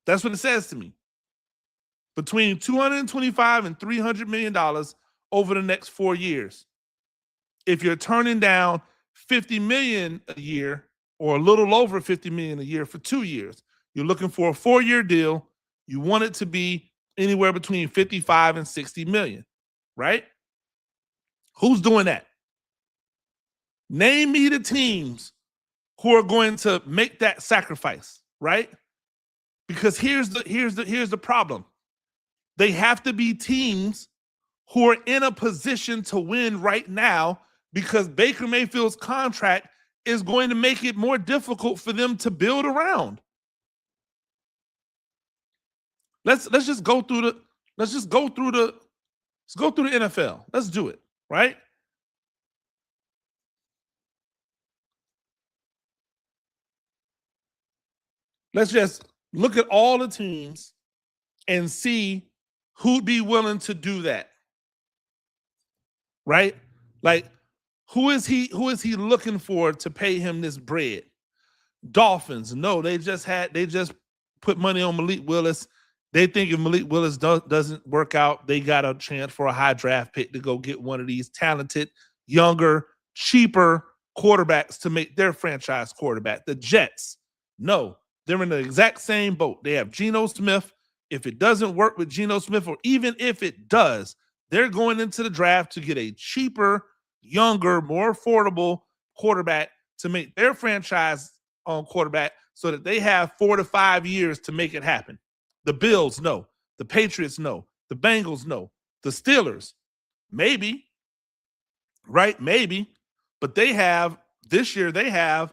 That's what it says to me. Between 225 and $300 million over the next 4 years. If you're turning down $50 million a year or a little over $50 million a year for 2 years, you're looking for a 4-year deal. You want it to be anywhere between 55 and 60 million, right? Who's doing that? Name me the teams who are going to make that sacrifice, right? Because here's the problem. They have to be teams who are in a position to win right now, because Baker Mayfield's contract is going to make it more difficult for them to build around. Let's go through the NFL. Let's do it, right? Let's just look at all the teams and see who'd be willing to do that. Right? Like, who is he looking for to pay him this bread? Dolphins. No, they just put money on Malik Willis. They think if Malik Willis doesn't work out, they got a chance for a high draft pick to go get one of these talented, younger, cheaper quarterbacks to make their franchise quarterback. The Jets. No, they're in the exact same boat. They have Geno Smith. If it doesn't work with Geno Smith, or even if it does, they're going into the draft to get a cheaper, younger, more affordable quarterback to make their franchise quarterback so that they have 4 to 5 years to make it happen. The Bills, no. The Patriots, no. The Bengals, no. The Steelers, maybe. Right? Maybe. But this year, they have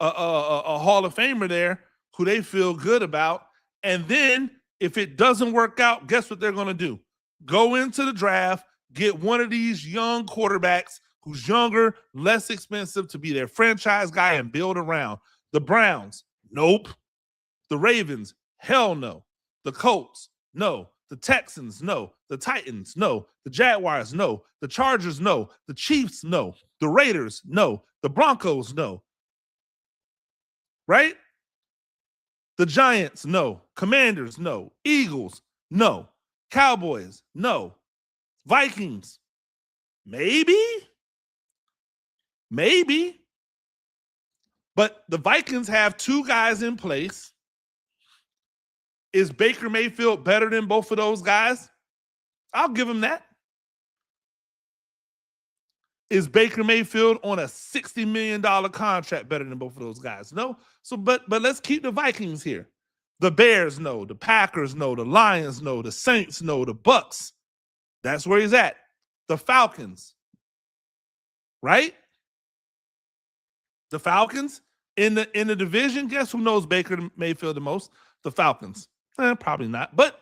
a Hall of Famer there who they feel good about. And then if it doesn't work out, guess what they're going to do? Go into the draft, get one of these young quarterbacks who's younger, less expensive to be their franchise guy and build around. The Browns, nope. The Ravens, hell no. The Colts, no. The Texans, no. The Titans, no. The Jaguars, no. The Chargers, no. The Chiefs, no. The Raiders, no. The Broncos, no. Right? The Giants, no. Commanders, no. Eagles, no. Cowboys, no. Vikings, maybe. But the Vikings have 2 guys in place. Is Baker Mayfield better than both of those guys? I'll give him that. Is Baker Mayfield on a $60 million contract better than both of those guys? No. So, but let's keep the Vikings here. The Bears, no. The Packers, no. The Lions, no. The Saints, no. The Bucks. That's where he's at. The Falcons, right? The Falcons in the division. Guess who knows Baker Mayfield the most? The Falcons. Probably not. But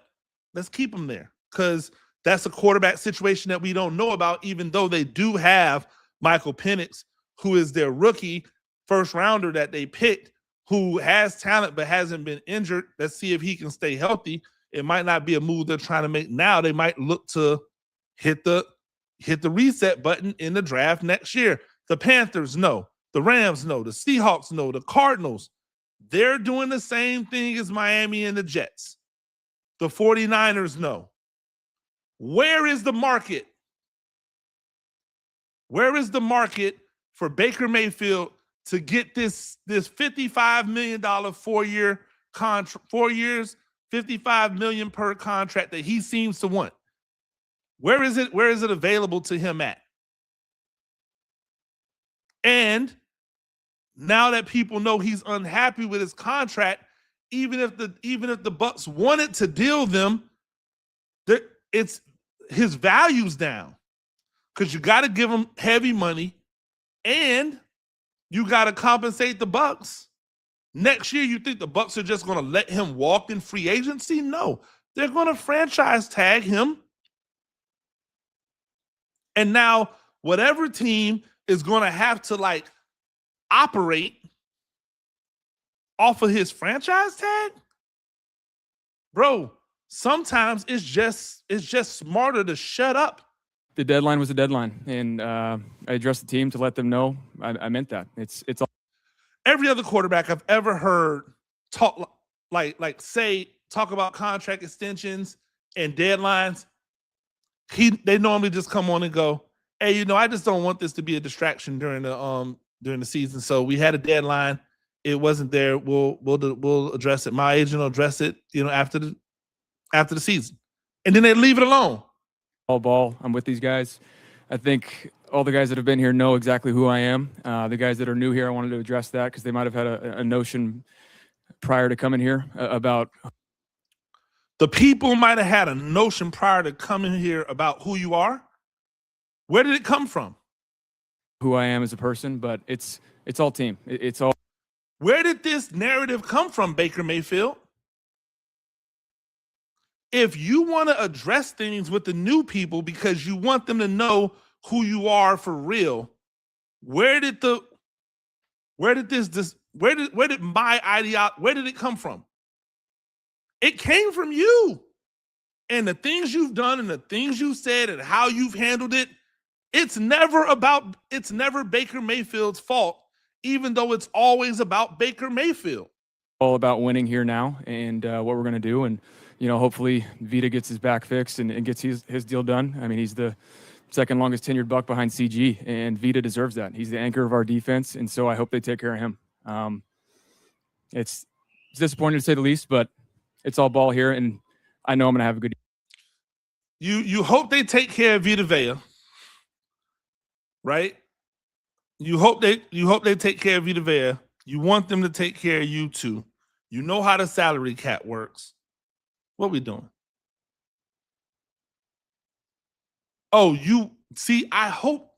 let's keep him there, because that's a quarterback situation that we don't know about, even though they do have Michael Penix, who is their rookie first rounder that they picked, who has talent but hasn't been injured. Let's see if he can stay healthy. It might not be a move they're trying to make now. They might look to hit the reset button in the draft next year. The Panthers, no. The Rams, no. The Seahawks, no. The Cardinals, they're doing the same thing as Miami and the Jets. The 49ers, no. Where is the market? Where is the market for Baker Mayfield to get this $55 million 4-year contract, 4 years, $55 million per contract that he seems to want? Where is it? Where is it available to him at? And now that people know he's unhappy with his contract, even if the Bucks wanted to deal them, it's his value's down because you got to give him heavy money and you got to compensate the Bucks. Next year, you think the Bucks are just going to let him walk in free agency? No, they're going to franchise tag him. And now, whatever team is going to have to like operate off of his franchise tag, bro, sometimes it's just smarter to shut up. The deadline was a deadline, and I addressed the team to let them know I meant that. It's all. Every other quarterback I've ever heard talk talk about contract extensions and deadlines, they normally just come on and go, "Hey, I just don't want this to be a distraction during the season. So we had a deadline, it wasn't there. We'll address it. My agent will address it, after the season, and then they leave it alone." All ball. I'm with these guys. I think all the guys that have been here know exactly who I am. The guys that are new here, I wanted to address that because they might have had a notion prior to coming here about. The people might have had a notion prior to coming here about who you are. Where did it come from? Who I am as a person, but it's all team. It's all. Where did this narrative come from, Baker Mayfield? If you want to address things with the new people because you want them to know who you are for real, where did my ideology, where did it come from? It came from you. And the things you've done and the things you said and how you've handled it, it's never Baker Mayfield's fault, even though it's always about Baker Mayfield. All about winning here now and what we're going to do. And, hopefully Vita gets his back fixed and gets his deal done. I mean, he's the second longest tenured Buck behind CG, and Vita deserves that. He's the anchor of our defense, and so I hope they take care of him. It's disappointing to say the least, but it's all ball here, and I know I'm going to have a good. You hope they take care of Vita Vea, right? You hope they take care of Vita Vea. You want them to take care of you too. You know how the salary cap works. What we doing? Oh, I hope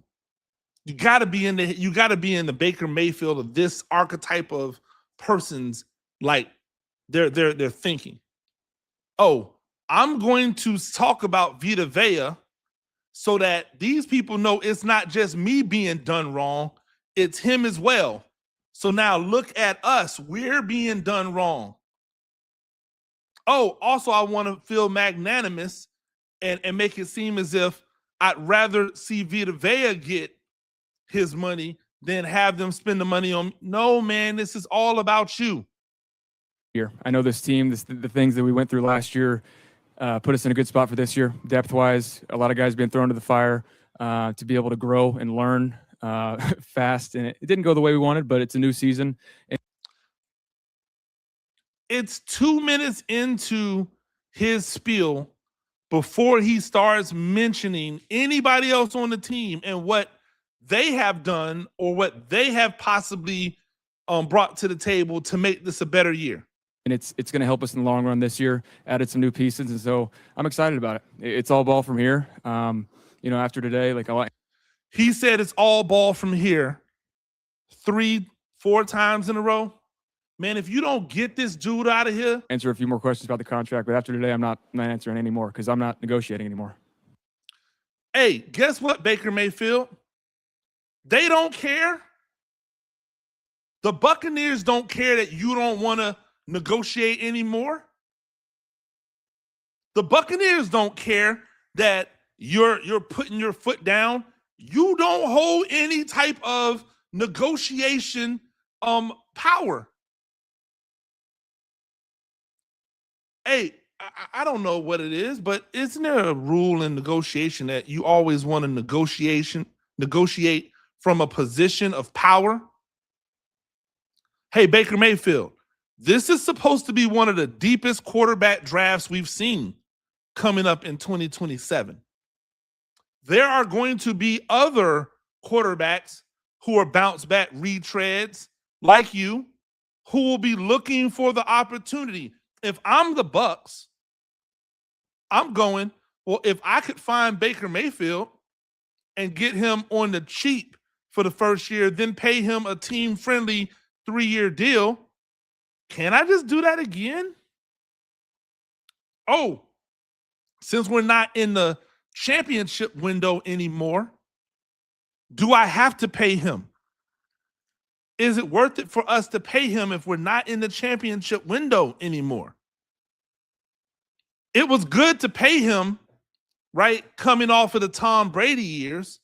you gotta be in the Baker Mayfield of this archetype of persons, like they're thinking. Oh, I'm going to talk about Vita Vea so that these people know it's not just me being done wrong, it's him as well. So now look at us, we're being done wrong. Oh, also, I want to feel magnanimous and make it seem as if I'd rather see Vita Vea get his money than have them spend the money on. No, man, this is all about you. Here, I know this team, the things that we went through last year put us in a good spot for this year. Depth-wise, a lot of guys been thrown to the fire to be able to grow and learn fast. And it didn't go the way we wanted, but it's a new season. It's 2 minutes into his spiel before he starts mentioning anybody else on the team and what they have done or what they have possibly brought to the table to make this a better year. And it's going to help us in the long run this year. Added some new pieces, and so I'm excited about it. It's all ball from here. After today, he said it's all ball from here 3-4 times in a row. Man, if you don't get this dude out of here. Answer a few more questions about the contract, but after today, I'm not answering anymore because I'm not negotiating anymore. Hey, guess what, Baker Mayfield? They don't care. The Buccaneers don't care that you don't want to negotiate anymore. The Buccaneers don't care that you're putting your foot down. You don't hold any type of negotiation power. Hey, I don't know what it is, but isn't there a rule in negotiation that you always want to negotiate from a position of power? Hey, Baker Mayfield, this is supposed to be one of the deepest quarterback drafts we've seen coming up in 2027. There are going to be other quarterbacks who are bounce back retreads like you who will be looking for the opportunity. If I'm the Bucks, I'm going, well, if I could find Baker Mayfield and get him on the cheap for the first year, then pay him a team-friendly 3-year deal, can I just do that again? Oh, since we're not in the championship window anymore, do I have to pay him? Is it worth it for us to pay him if we're not in the championship window anymore? It was good to pay him, right, coming off of the Tom Brady years,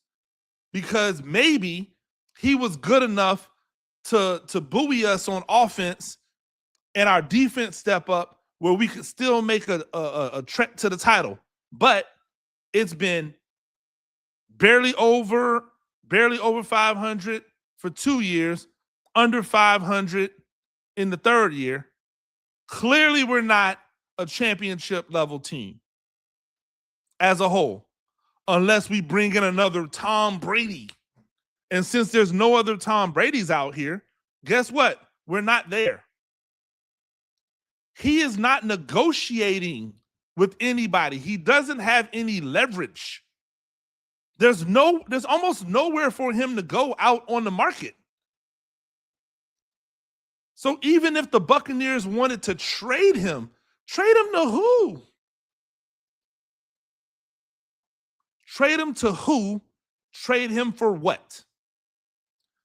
because maybe he was good enough to buoy us on offense and our defense step up where we could still make a trek to the title. But it's been barely over 500 for 2 years, under 500 in the third year. Clearly, we're not a championship level team as a whole, unless we bring in another Tom Brady. And since there's no other Tom Brady's out here, guess what? We're not there. He is not negotiating with anybody. He doesn't have any leverage. There's almost nowhere for him to go out on the market. So even if the Buccaneers wanted to trade him to who? Trade him to who? Trade him for what?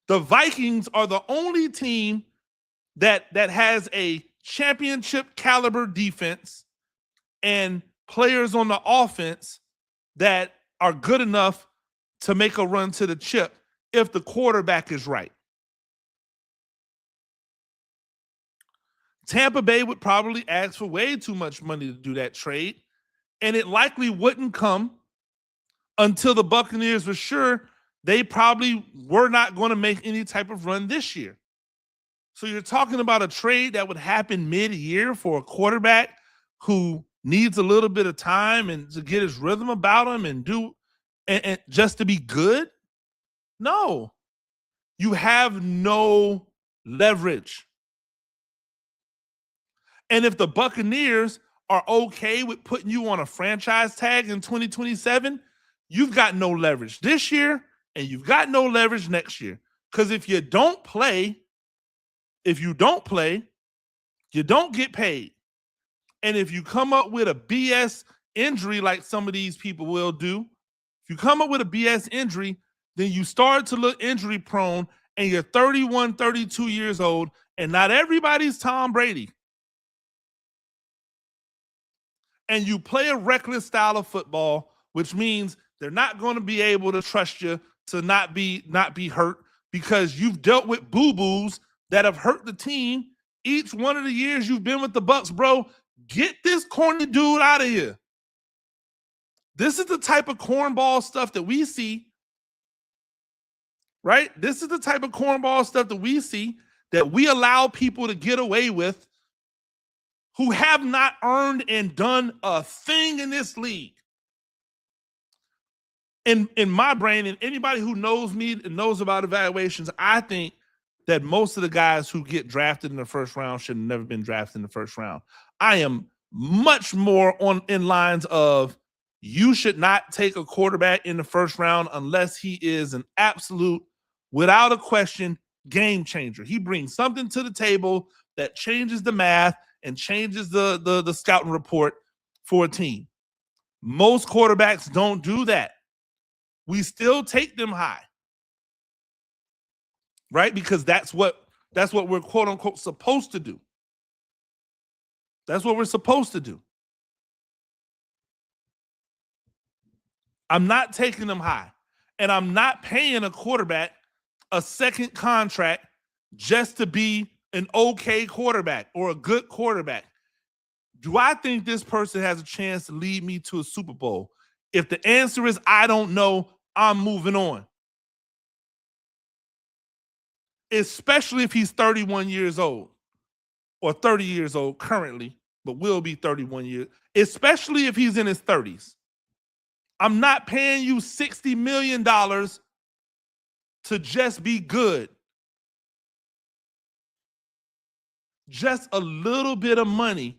The Vikings are the only team that has a championship caliber defense and players on the offense that are good enough to make a run to the chip if the quarterback is right. Tampa Bay would probably ask for way too much money to do that trade, and it likely wouldn't come until the Buccaneers were sure they probably were not going to make any type of run this year. So you're talking about a trade that would happen mid-year for a quarterback who needs a little bit of time and to get his rhythm about him and just to be good? No. You have no leverage. And if the Buccaneers are okay with putting you on a franchise tag in 2027, you've got no leverage this year and you've got no leverage next year. Because if you don't play, you don't get paid. And if you come up with a BS injury like some of these people will do, if you come up with a BS injury, then you start to look injury prone and you're 31, 32 years old, and not everybody's Tom Brady. And you play a reckless style of football, which means they're not going to be able to trust you to not be hurt because you've dealt with boo-boos that have hurt the team each one of the years you've been with the Bucks, bro. Get this corny dude out of here. This is the type of cornball stuff that we see, right? This is the type of cornball stuff that we see that we allow people to get away with who have not earned and done a thing in this league. In my brain, and anybody who knows me and knows about evaluations, I think that most of the guys who get drafted in the first round should have never been drafted in the first round. I am much more in lines of you should not take a quarterback in the first round unless he is an absolute, without a question, game changer. He brings something to the table that changes the math and changes the scouting report for a team. Most quarterbacks don't do that. We still take them high, right? Because that's what we're quote unquote supposed to do. That's what we're supposed to do. I'm not taking them high, and I'm not paying a quarterback a second contract just to be an okay quarterback or a good quarterback. Do I think this person has a chance to lead me to a Super Bowl? If the answer is I don't know, I'm moving on. Especially if he's 31 years old or 30 years old currently, but will be 31 years, especially if he's in his 30s. I'm not paying you $60 million to just be good. just a little bit of money,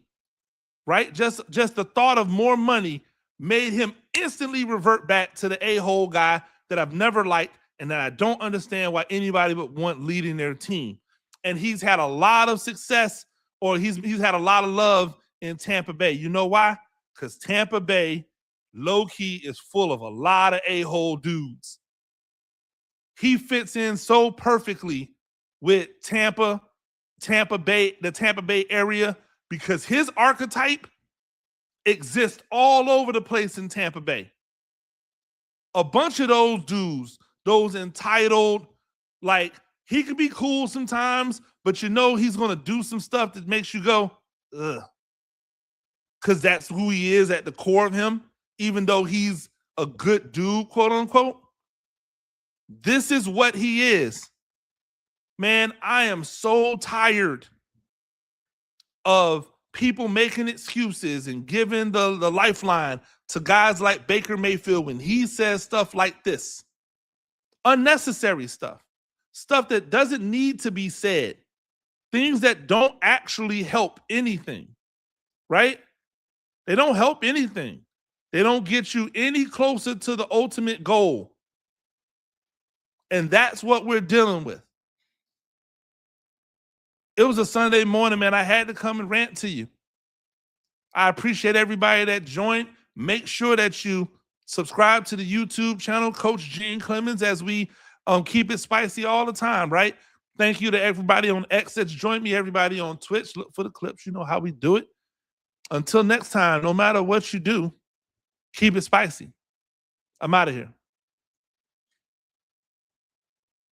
right? Just the thought of more money made him instantly revert back to the a-hole guy that I've never liked and that I don't understand why anybody would want leading their team. And he's had a lot of success, or he's had a lot of love in Tampa Bay. You know why? Because Tampa Bay, low-key, is full of a lot of a-hole dudes. He fits in so perfectly with Tampa Bay, the Tampa Bay area, because his archetype exists all over the place in Tampa Bay. A bunch of those dudes, those entitled, like, he could be cool sometimes, but you know he's going to do some stuff that makes you go, ugh. Because that's who he is at the core of him, even though he's a good dude, quote unquote. This is what he is. Man, I am so tired of people making excuses and giving the lifeline to guys like Baker Mayfield when he says stuff like this. Unnecessary stuff. Stuff that doesn't need to be said. Things that don't actually help anything, right? They don't help anything. They don't get you any closer to the ultimate goal. And that's what we're dealing with. It was a Sunday morning, man. I had to come and rant to you. I appreciate everybody that joined. Make sure that you subscribe to the YouTube channel, Coach Gene Clemens, as we keep it spicy all the time, right? Thank you to everybody on X that's joined me, everybody on Twitch. Look for the clips. You know how we do it. Until next time, no matter what you do, keep it spicy. I'm out of here.